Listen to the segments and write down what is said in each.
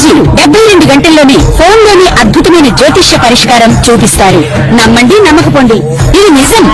గురూజీ 72 గంటల్లోని ఫోన్లోని అద్భుతమైన జ్యోతిష్య పరిష్కారం చూపిస్తారు. నమ్మండి నమ్మకపోండి, ఇది నిజం.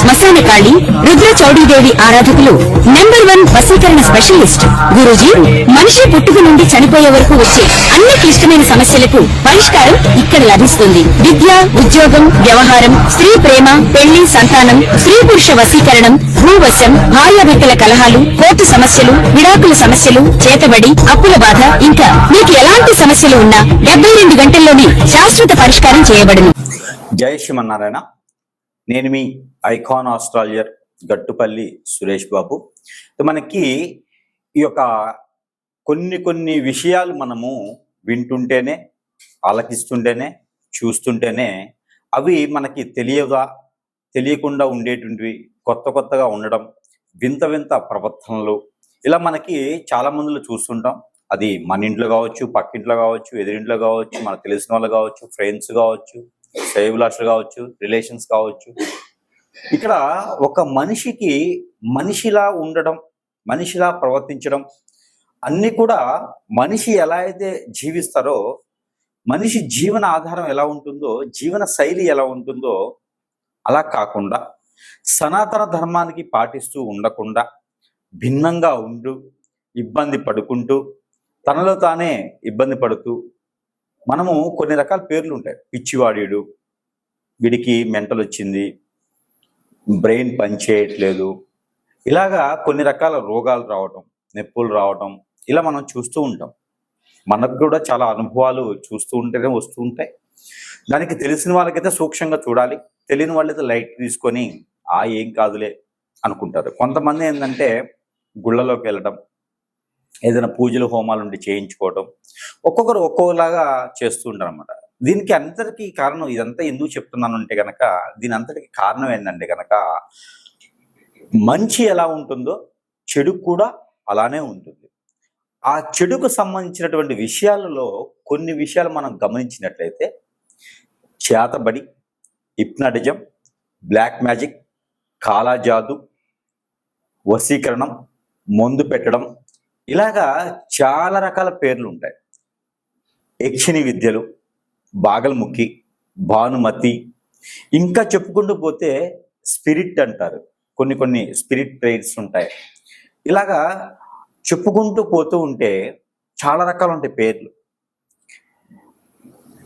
శ్మశాన కాళి రుద్ర చౌడీదేవి ఆరాధకులు నంబర్ 1 వశీకరణ స్పెషలిస్ట్. గురూజీ మనిషి పుట్టుక నుండి చనిపోయే వరకు వచ్చే అన్ని క్లిష్టమైన సమస్యలకు పరిష్కారం ఇక్కడ లభిస్తుంది. విద్య, ఉద్యోగం, వ్యవహారం, స్త్రీ ప్రేమ, పెళ్లి, సంతానం, స్త్రీ పురుష వశీకరణం, భూవశం, భార్యాభర్తల కలహాలు, కోర్టు సమస్యలు, విడాకుల సమస్యలు, చేతబడి, అప్పుల బాధ, ఇంకా మీకు ఎలాంటి సమస్యలు ఉన్నా 72 గంటల్లోనే శాశ్వత పరిష్కారం చేయబడును. జై శ్రీమన్నారాయణ. నేను మీ ఐకాన్ ఆస్ట్రాలజర్ గట్టుపల్లి సురేష్ బాబు. మనకి ఈ యొక్క కొన్ని విషయాలు మనము వింటుంటేనే, ఆలకిస్తుంటేనే, చూస్తుంటేనే అవి మనకి తెలియకుండా ఉండేటువంటివి, కొత్తగా ఉండడం, వింత ప్రవర్తనలు, ఇలా మనకి చాలా మందిలో చూస్తుంటాం. అది మన ఇంట్లో కావచ్చు, పక్కింట్లో కావచ్చు, ఎదురింట్లో కావచ్చు, మనకు తెలిసిన వాళ్ళు కావచ్చు, ఫ్రెండ్స్ కావచ్చు, శ్రేయభిలాషులు కావచ్చు, రిలేషన్స్ కావచ్చు. ఇక్కడ ఒక మనిషికి మనిషిలా ఉండడం, మనిషిలా ప్రవర్తించడం అన్నీ కూడా మనిషి ఎలా అయితే జీవిస్తారో, మనిషి జీవన ఆధారం ఎలా ఉంటుందో, జీవన శైలి ఎలా ఉంటుందో అలా కాకుండా సనాతన ధర్మానికి పాటిస్తూ ఉండకుండా భిన్నంగా ఉంటూ ఇబ్బంది పడుకుంటూ తనలో తానే ఇబ్బంది పడుతూ మనము కొన్ని రకాల పేర్లు ఉంటాయి. పిచ్చివాడీడు, వీడికి మెంటల్ వచ్చింది, బ్రెయిన్ పనిచేయట్లేదు, ఇలాగా కొన్ని రకాల రోగాలు రావటం, నొప్పులు రావటం, ఇలా మనం చూస్తూ ఉంటాం. మనకు కూడా చాలా అనుభవాలు చూస్తూ ఉంటేనే వస్తూ ఉంటాయి. దానికి తెలిసిన వాళ్ళకైతే సూక్ష్మంగా చూడాలి, తెలియని వాళ్ళైతే లైట్ తీసుకొని ఏం కాదులే అనుకుంటారు. కొంతమంది ఏంటంటే గుళ్ళలోకి వెళ్ళడం, ఏదైనా పూజలు హోమాలు ఉండి చేయించుకోవడం, ఒక్కొక్కరు ఒక్కొక్కలాగా చేస్తూ ఉంటారు అనమాట. దీనికి అంతటికీ కారణం, ఇదంతా ఎందుకు చెప్తున్నాను అంటే కనుక, దీని అంతటికి కారణం ఏంటంటే కనుక, మంచి ఎలా ఉంటుందో చెడు కూడా అలానే ఉంటుంది. ఆ చెడుకు సంబంధించినటువంటి విషయాలలో కొన్ని విషయాలు మనం గమనించినట్లయితే, చేతబడి, హిప్నాటిజం, బ్లాక్ మ్యాజిక్, కాలాజాదు, వశీకరణం, మందు పెట్టడం, ఇలాగా చాలా రకాల పేర్లు ఉంటాయి. యక్షిణి విద్యలు, బాగల్ముఖి, భానుమతి, ఇంకా చెప్పుకుంటూ పోతే స్పిరిట్ అంటారు. కొన్ని స్పిరిట్ ప్రేయర్స్ ఉంటాయి. ఇలాగా చెప్పుకుంటూ పోతూ ఉంటే చాలా రకాలు ఉంటాయి పేర్లు.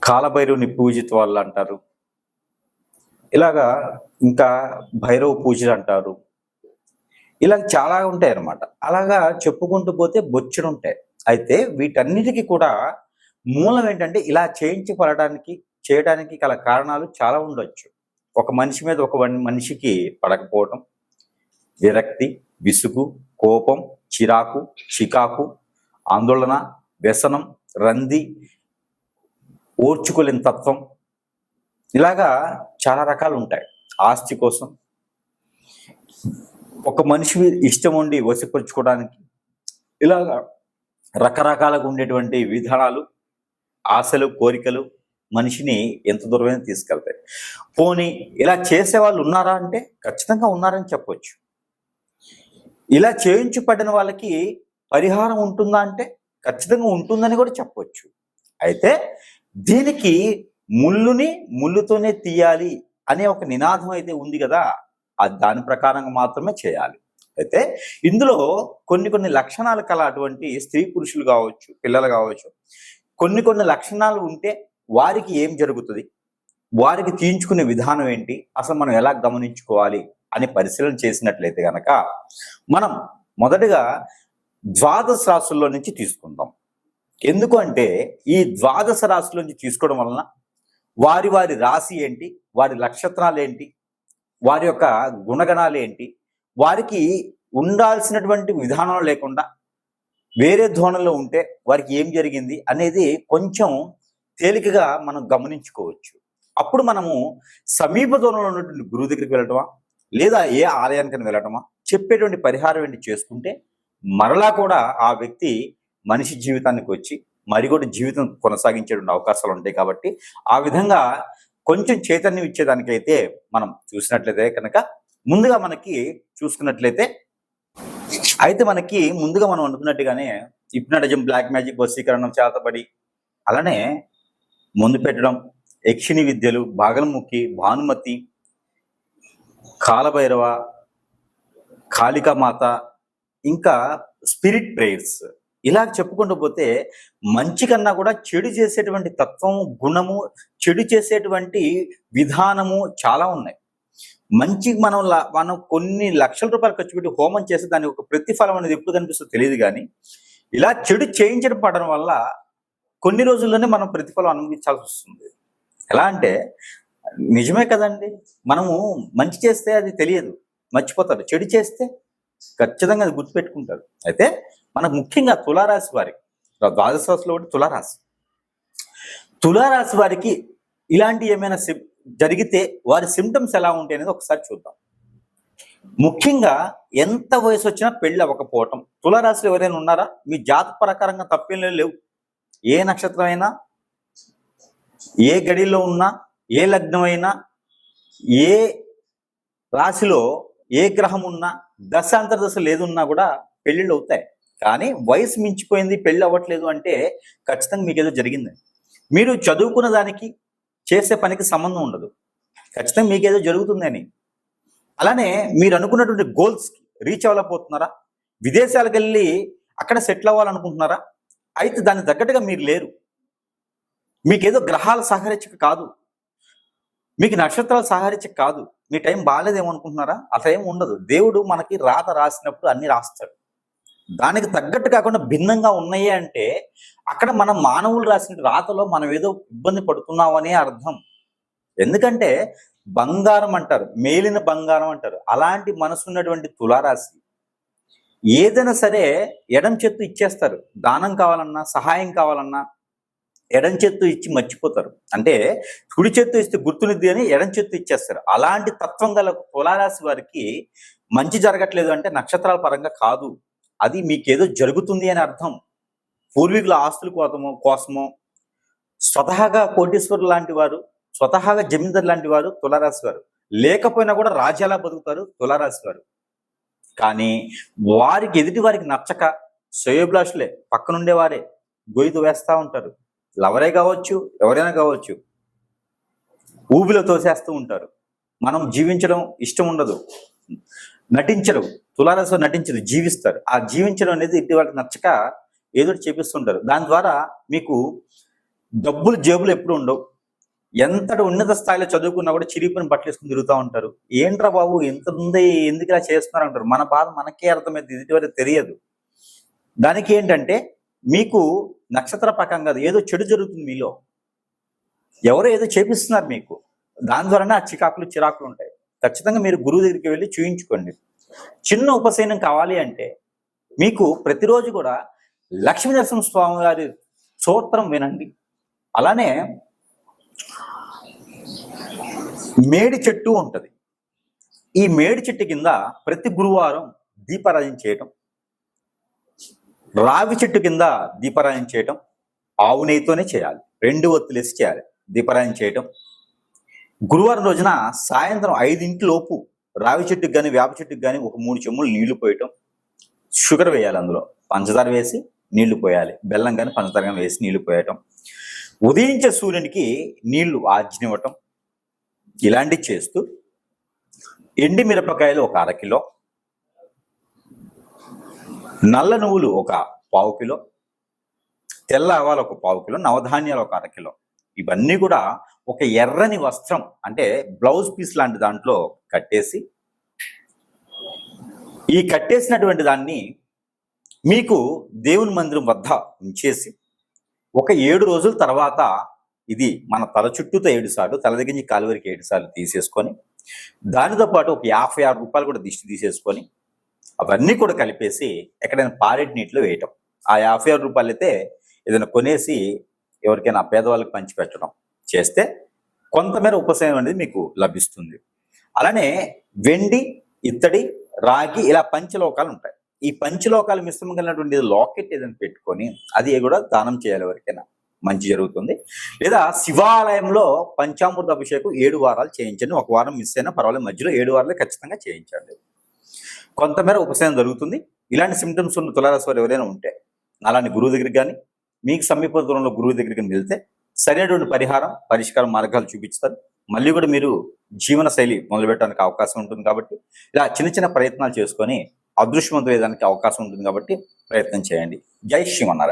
కాలభైరవుని పూజిత వాళ్ళు అంటారు, ఇలాగా ఇంకా భైరవ పూజలు అంటారు. ఇలా చాలా ఉంటాయి అన్నమాట. అలాగా చెప్పుకుంటూ పోతే బొచ్చుడు ఉంటాయి. అయితే వీటన్నిటికీ కూడా మూలం ఏంటంటే, ఇలా చేయడానికి గల కారణాలు చాలా ఉండొచ్చు. ఒక మనిషి మీద ఒక మనిషికి పడకపోవటం, విరక్తి, విసుగు, కోపం, చిరాకు, చికాకు, ఆందోళన, వ్యసనం, రంది, ఓర్చుకోలేని తత్వం, ఇలాగా చాలా రకాలు ఉంటాయి. ఆస్తి కోసం, ఒక మనిషి ఇష్టం ఉండి వశపరుచుకోవడానికి, ఇలాగా రకరకాలుగా ఉండేటువంటి విధానాలు, ఆశలు, కోరికలు మనిషిని ఎంత దూరమైనా తీసుకెళ్తాయి. పోనీ ఇలా చేసే వాళ్ళు ఉన్నారా అంటే ఖచ్చితంగా ఉన్నారని చెప్పవచ్చు. ఇలా చేయించబడిన వాళ్ళకి పరిహారం ఉంటుందా అంటే ఖచ్చితంగా ఉంటుందని కూడా చెప్పవచ్చు. అయితే దీనికి ముళ్ళుని ముళ్ళుతోనే తీయాలి అనే ఒక నినాదం అయితే ఉంది కదా, దాని ప్రకారంగా మాత్రమే చేయాలి. అయితే ఇందులో కొన్ని లక్షణాలు కల అటువంటి స్త్రీ పురుషులు కావచ్చు, పిల్లలు కావచ్చు, కొన్ని లక్షణాలు ఉంటే వారికి ఏం జరుగుతుంది, వారికి తీయించుకునే విధానం ఏంటి, అసలు మనం ఎలా గమనించుకోవాలి అని పరిశీలన చేసినట్లయితే కనుక, మనం మొదటగా ద్వాదశ రాశుల్లో నుంచి తీసుకుందాం. ఎందుకు అంటే ఈ ద్వాదశ రాశుల నుంచి తీసుకోవడం వలన వారి రాశి ఏంటి, వారి నక్షత్రాలు ఏంటి, వారి యొక్క గుణగణాలు ఏంటి, వారికి ఉండాల్సినటువంటి విధానం లేకుండా వేరే ధోరణిలో ఉంటే వారికి ఏం జరిగింది అనేది కొంచెం తేలికగా మనం గమనించుకోవచ్చు. అప్పుడు మనము సమీప దూరంలో ఉన్నటువంటి గురువు దగ్గరికి వెళ్ళటమా, లేదా ఏ ఆలయానికి వెళ్ళటమా, చెప్పేటువంటి పరిహారం ఏంటి చేసుకుంటే మరలా కూడా ఆ వ్యక్తి మనిషి జీవితానికి వచ్చి మరి కూడా జీవితం కొనసాగించేటువంటి అవకాశాలు ఉంటాయి. కాబట్టి ఆ విధంగా కొంచెం చైతన్యం ఇచ్చేదానికైతే మనం చూసినట్లయితే కనుక, ముందుగా మనకి చూసుకున్నట్లయితే అయితే మనకి ముందుగా మనం అనుకున్నట్టుగానే హిప్నాటిజం, బ్లాక్ మ్యాజిక్, వశీకరణం, చేతబడి, అలానే ముందు పెట్టడం, యక్షిణి విద్యలు, బాగలముఖి, భానుమతి, కాలభైరవ, కాళికామాత, ఇంకా స్పిరిట్ ప్రేయర్స్, ఇలా చెప్పుకుంటూ పోతే మంచి కన్నా కూడా చెడు చేసేటువంటి తత్వము, గుణము, చెడు చేసేటువంటి విధానము చాలా ఉన్నాయి. మంచి మనం కొన్ని లక్షల రూపాయలు ఖర్చు పెట్టి హోమం చేస్తే దానికి ఒక ప్రతిఫలం అనేది ఎప్పుడు కనిపిస్తుందో తెలియదు. కానీ ఇలా చెడు చేయించడం పడడం వల్ల కొన్ని రోజుల్లోనే మనం ప్రతిఫలం అనుభవించాల్సి వస్తుంది. ఎలా అంటే నిజమే కదండి, మనము మంచి చేస్తే అది తెలియదు, మర్చిపోతారు. చెడు చేస్తే ఖచ్చితంగా అది గుర్తుపెట్టుకుంటారు. అయితే మనకు ముఖ్యంగా తులారాశి వారికి, ద్వాదశ రాశిలో ఒకటి తులారాశి. తులారాశి వారికి ఇలాంటి ఏమైనా జరిగితే వారి సిమ్టమ్స్ ఎలా ఉంటాయి అనేది ఒకసారి చూద్దాం. ముఖ్యంగా ఎంత వయసు వచ్చినా పెళ్ళి అవ్వకపోవటం. తులారాశిలో ఎవరైనా ఉన్నారా? మీ జాతక ప్రకారంగా తప్పేం లేవు. ఏ నక్షత్రం అయినా, ఏ గడిలో ఉన్నా, ఏ లగ్నం అయినా, ఏ రాశిలో ఏ గ్రహం ఉన్నా, దశాంతర దశ లేదున్నా కూడా పెళ్ళిళ్ళు అవుతాయి. కానీ వయసు మించిపోయింది, పెళ్ళి అవ్వట్లేదు అంటే ఖచ్చితంగా మీకు ఏదో జరిగింది. మీరు చదువుకున్న దానికి చేసే పనికి సంబంధం ఉండదు, ఖచ్చితంగా మీకేదో జరుగుతుందని. అలానే మీరు అనుకున్నటువంటి గోల్స్కి రీచ్ అవ్వలేకపోతున్నారా? విదేశాలకు వెళ్ళి అక్కడ సెటిల్ అవ్వాలనుకుంటున్నారా? అయితే దానికి తగ్గట్టుగా మీరు లేరు. మీకేదో గ్రహాలు సహకరించక కాదు, మీకు నక్షత్రాలు సహకరించక కాదు, మీ టైం బాగాలేదేమనుకుంటున్నారా? అట్లా ఏం ఉండదు. దేవుడు మనకి రాత రాసినప్పుడు అన్ని రాస్తాడు. దానికి తగ్గట్టు కాకుండా భిన్నంగా ఉన్నాయి అంటే అక్కడ మనం మానవులు రాసిన రాతలో మనం ఏదో ఇబ్బంది పడుతున్నామనే అర్థం. ఎందుకంటే బంగారం అంటారు, మేలిన బంగారం అంటారు. అలాంటి మనసు ఉన్నటువంటి తులారాశి ఏదైనా సరే ఎడం చేత్తు ఇచ్చేస్తారు. దానం కావాలన్నా, సహాయం కావాలన్నా ఎడం చేత్తు ఇచ్చి మర్చిపోతారు. అంటే కుడి చేత్తు ఇస్తే గుర్తునిద్ది అని ఎడం చేత్తు ఇచ్చేస్తారు. అలాంటి తత్వం గల తులారాశి వారికి మంచి జరగట్లేదు అంటే నక్షత్రాల పరంగా కాదు, అది మీకేదో జరుగుతుంది అని అర్థం. పూర్వీకుల ఆస్తుల కోసమో, స్వతహాగా కోటీశ్వరులు లాంటి వారు, స్వతహాగా జమీందారు లాంటి వారు తులారాశి వారు, లేకపోయినా కూడా రాజ్యాలా బతుకుతారు తులారాశి వారు. కానీ వారికి ఎదుటి వారికి నచ్చక శ్రేయోభిలాషులే, పక్కనుండేవారే గొయ్యితో వేస్తూ ఉంటారు. లవరే కావచ్చు, ఎవరైనా కావచ్చు, ఊబిలో తోసేస్తూ ఉంటారు. మనం జీవించడం ఇష్టం ఉండదు, నటించడం, తులారాశి నటించదు, జీవిస్తారు. ఆ జీవించడం అనేది ఇంటి వాళ్ళకి నచ్చక ఏదో చేపిస్తుంటారు. దాని ద్వారా మీకు డబ్బులు జేబులు ఎప్పుడు ఉండవు. ఎంతటి ఉన్నత స్థాయిలో చదువుకున్నా కూడా చిరిగిపోయిన బట్టలు వేసుకుని తిరుగుతూ ఉంటారు. ఏంట్రా బాబు ఎంత ఉంది, ఎందుకు ఇలా చేస్తున్నారు అంటారు. మన బాధ మనకే అర్థమైంది, ఇది వరకు తెలియదు. దానికి ఏంటంటే మీకు నక్షత్ర ప్రకారం కాదు, ఏదో చెడు జరుగుతుంది మీలో, ఎవరో ఏదో చేపిస్తున్నారు మీకు. దాని ద్వారానే ఆ చిరాకులు ఉంటాయి. ఖచ్చితంగా మీరు గురువు దగ్గరికి వెళ్ళి చూయించుకోండి. చిన్న ఉపశమనం కావాలి అంటే మీకు ప్రతిరోజు కూడా లక్ష్మీ నరసింహ స్వామి గారి స్తోత్రం వినండి. అలానే మేడి చెట్టు ఉంటుంది. ఈ మేడి చెట్టు కింద ప్రతి గురువారం దీపారాధన చేయటం, రావి చెట్టు కింద దీపారాధన చేయటం, ఆవు నెయ్యితోనే చేయాలి, 2 ఒత్తులేసి చేయాలి దీపారాధన చేయటం. గురువారం రోజున సాయంత్రం 5 రావి చెట్టుకు కానీ వేప చెట్టుకు కానీ ఒక 3 చెంబులు నీళ్లు పోయటం, షుగర్ వేయాలి, అందులో పంచదార వేసి నీళ్లు పోయాలి, బెల్లం కానీ పంచదార కానీ వేసి నీళ్లు పోయటం, ఉదయించే సూర్యునికి నీళ్లు ఆజ్ఞివ్వటం, ఇలాంటివి చేస్తూ ఎండి మిరపకాయలు ఒక 1/2 కిలో, నల్ల నువ్వులు ఒక 1/4 కిలో, తెల్ల ఆవాలు ఒక 1/4 కిలో, నవధాన్యాలు ఒక 1/2 కిలో, ఇవన్నీ కూడా ఒక ఎర్రని వస్త్రం అంటే బ్లౌజ్ పీస్ లాంటి దాంట్లో కట్టేసి, ఈ కట్టేసినటువంటి దాన్ని మీకు దేవుని మందిరం వద్ద ఉంచేసి ఒక 7 రోజుల తర్వాత ఇది మన తల చుట్టూతో 7 సార్లు, తల దగ్గర నుంచి కాలు వరకు 7 సార్లు తీసేసుకొని, దానితో పాటు ఒక 56 రూపాయలు కూడా దిష్టి తీసేసుకొని అవన్నీ కూడా కలిపేసి ఎక్కడైనా పారేటి నీటిలో వేయటం. ఆ 56 రూపాయలు అయితే ఏదైనా కొనేసి ఎవరికైనా పేదవాళ్ళకి పంచిపెట్టడం చేస్తే కొంతమేర ఉపశమనం అనేది మీకు లభిస్తుంది. అలానే వెండి, ఇత్తడి, రాగి ఇలా పంచలోకాలు ఉంటాయి. ఈ పంచలోకాలు మిశ్రమం కలిగినటువంటి లాకెట్ ఏదైనా పెట్టుకొని అది కూడా దానం చేయాలి, ఎవరికైనా మంచి జరుగుతుంది. లేదా శివాలయంలో పంచామృత అభిషేకం 7 వారాలు చేయించండి. 1 వారం మిస్ అయినా పర్వాలేదు, మధ్యలో 7 వారాలు ఖచ్చితంగా చేయించండి. కొంతమేర ఉపశమనం జరుగుతుంది. ఇలాంటి సిమ్టమ్స్ ఉన్న తులారాశి వారు ఎవరైనా ఉంటే అలాంటి గురువు దగ్గరికి కానీ మీకు సమీప దూరంలో గురువు దగ్గరికి వెళ్తే సరైనటువంటి పరిష్కార మార్గాలు చూపిస్తారు. మళ్ళీ కూడా మీరు జీవన శైలి మొదలుపెట్టడానికి అవకాశం ఉంటుంది. కాబట్టి ఇలా చిన్న చిన్న ప్రయత్నాలు చేసుకొని అదృష్టవంతులు అయ్యేదానికి అవకాశం ఉంటుంది. కాబట్టి ప్రయత్నం చేయండి. జై శ్రీమన్నారాయణ.